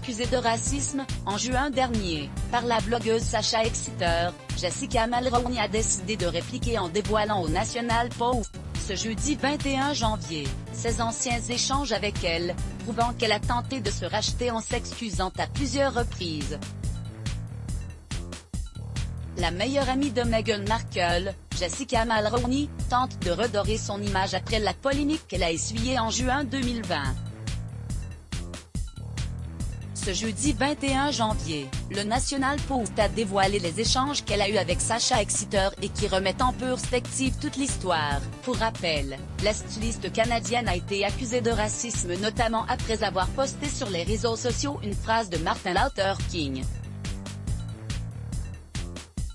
accusée de racisme, en juin dernier, par la blogueuse Sacha Exeter, Jessica Mulroney a décidé de répliquer en dévoilant au National Post, ce jeudi 21 janvier, ses anciens échanges avec elle, prouvant qu'elle a tenté de se racheter en s'excusant à plusieurs reprises. La meilleure amie de Meghan Markle, Jessica Mulroney, tente de redorer son image après la polémique qu'elle a essuyée en juin 2020. Ce jeudi 21 janvier, le National Post a dévoilé les échanges qu'elle a eus avec Sacha Exeter et qui remettent en perspective toute l'histoire. Pour rappel, la styliste canadienne a été accusée de racisme notamment après avoir posté sur les réseaux sociaux une phrase de Martin Luther King.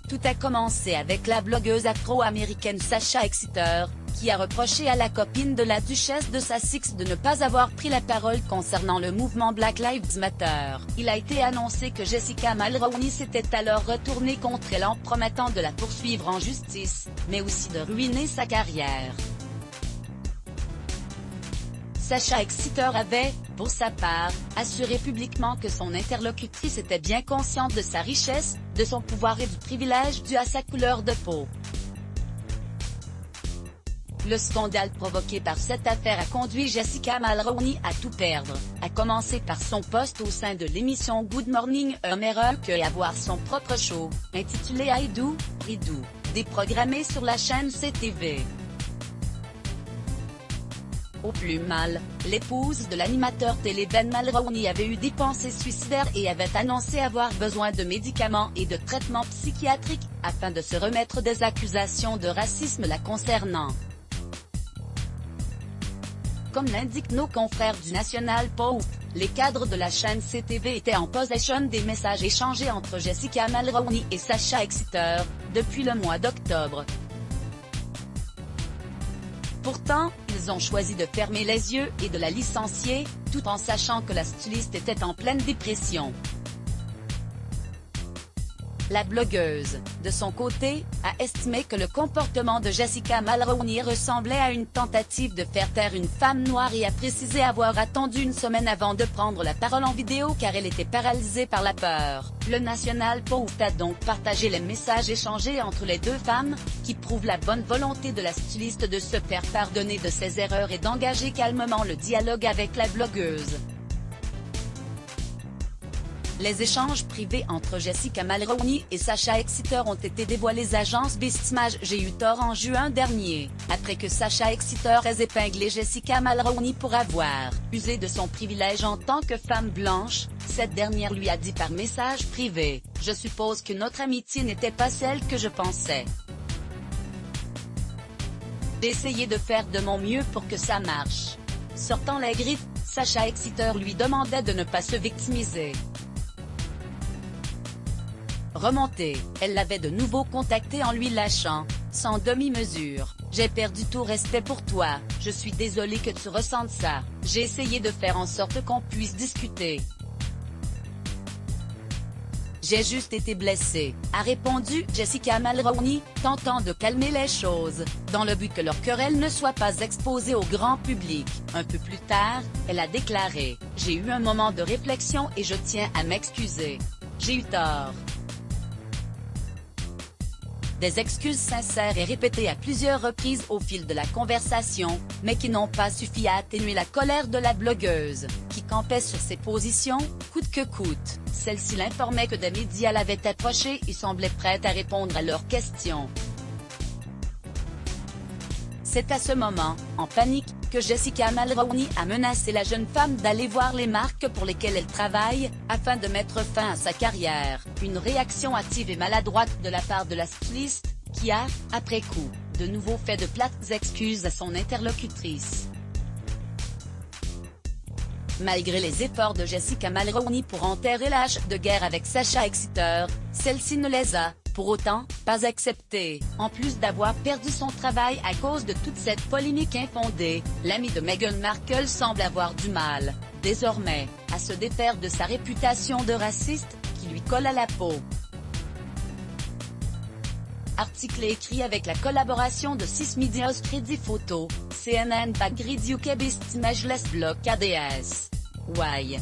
Tout a commencé avec la blogueuse afro-américaine Sacha Exeter, qui a reproché à la copine de la duchesse de Sussex de ne pas avoir pris la parole concernant le mouvement Black Lives Matter. Il a été annoncé que Jessica Mulroney s'était alors retournée contre elle en promettant de la poursuivre en justice, mais aussi de ruiner sa carrière. Sacha Exeter avait, pour sa part, assuré publiquement que son interlocutrice était bien consciente de sa richesse, de son pouvoir et du privilège dû à sa couleur de peau. Le scandale provoqué par cette affaire a conduit Jessica Mulroney à tout perdre, à commencer par son poste au sein de l'émission Good Morning America et avoir son propre show, intitulé I Do, Redo, déprogrammé sur la chaîne CTV. Au plus mal, l'épouse de l'animateur télé Ben Mulroney avait eu des pensées suicidaires et avait annoncé avoir besoin de médicaments et de traitements psychiatriques, afin de se remettre des accusations de racisme la concernant. Comme l'indiquent nos confrères du National Post, les cadres de la chaîne CTV étaient en possession des messages échangés entre Jessica Mulroney et Sacha Exeter, depuis le mois d'octobre. Pourtant, ils ont choisi de fermer les yeux et de la licencier, tout en sachant que la styliste était en pleine dépression. La blogueuse, de son côté, a estimé que le comportement de Jessica Mulroney ressemblait à une tentative de faire taire une femme noire et a précisé avoir attendu une semaine avant de prendre la parole en vidéo car elle était paralysée par la peur. Le National Post a donc partagé les messages échangés entre les deux femmes, qui prouvent la bonne volonté de la styliste de se faire pardonner de ses erreurs et d'engager calmement le dialogue avec la blogueuse. Les échanges privés entre Jessica Mulroney et Sacha Exeter ont été dévoilés agence Bistimage. J'ai eu tort en juin dernier, après que Sacha Exeter ait épinglé Jessica Mulroney pour avoir usé de son privilège en tant que femme blanche. Cette dernière lui a dit par message privé: « Je suppose que notre amitié n'était pas celle que je pensais. J'ai essayé de faire de mon mieux pour que ça marche. » Sortant les griffes, Sacha Exeter lui demandait de ne pas se victimiser. Remontée, elle l'avait de nouveau contacté en lui lâchant, sans demi-mesure: « J'ai perdu tout respect pour toi, je suis désolée que tu ressentes ça, j'ai essayé de faire en sorte qu'on puisse discuter. J'ai juste été blessée », a répondu Jessica Mulroney, tentant de calmer les choses, dans le but que leur querelle ne soit pas exposée au grand public. Un peu plus tard, elle a déclaré: « J'ai eu un moment de réflexion et je tiens à m'excuser. J'ai eu tort. » Des excuses sincères et répétées à plusieurs reprises au fil de la conversation, mais qui n'ont pas suffi à atténuer la colère de la blogueuse, qui campait sur ses positions, coûte que coûte. Celle-ci l'informait que des médias l'avaient approchée et semblait prête à répondre à leurs questions. C'est à ce moment, en panique, que Jessica Mulroney a menacé la jeune femme d'aller voir les marques pour lesquelles elle travaille, afin de mettre fin à sa carrière. Une réaction hâtive et maladroite de la part de la styliste, qui a, après coup, de nouveau fait de plates excuses à son interlocutrice. Malgré les efforts de Jessica Mulroney pour enterrer la hache de guerre avec Sacha Exeter, celle-ci ne les a, pour autant, pas accepté. En plus d'avoir perdu son travail à cause de toute cette polémique infondée, l'amie de Meghan Markle semble avoir du mal, désormais, à se défaire de sa réputation de raciste, qui lui colle à la peau. Article écrit avec la collaboration de 6 médias Crédit Photo, CNN Backgrid UK Bistimage Les Blocs ADS. Why?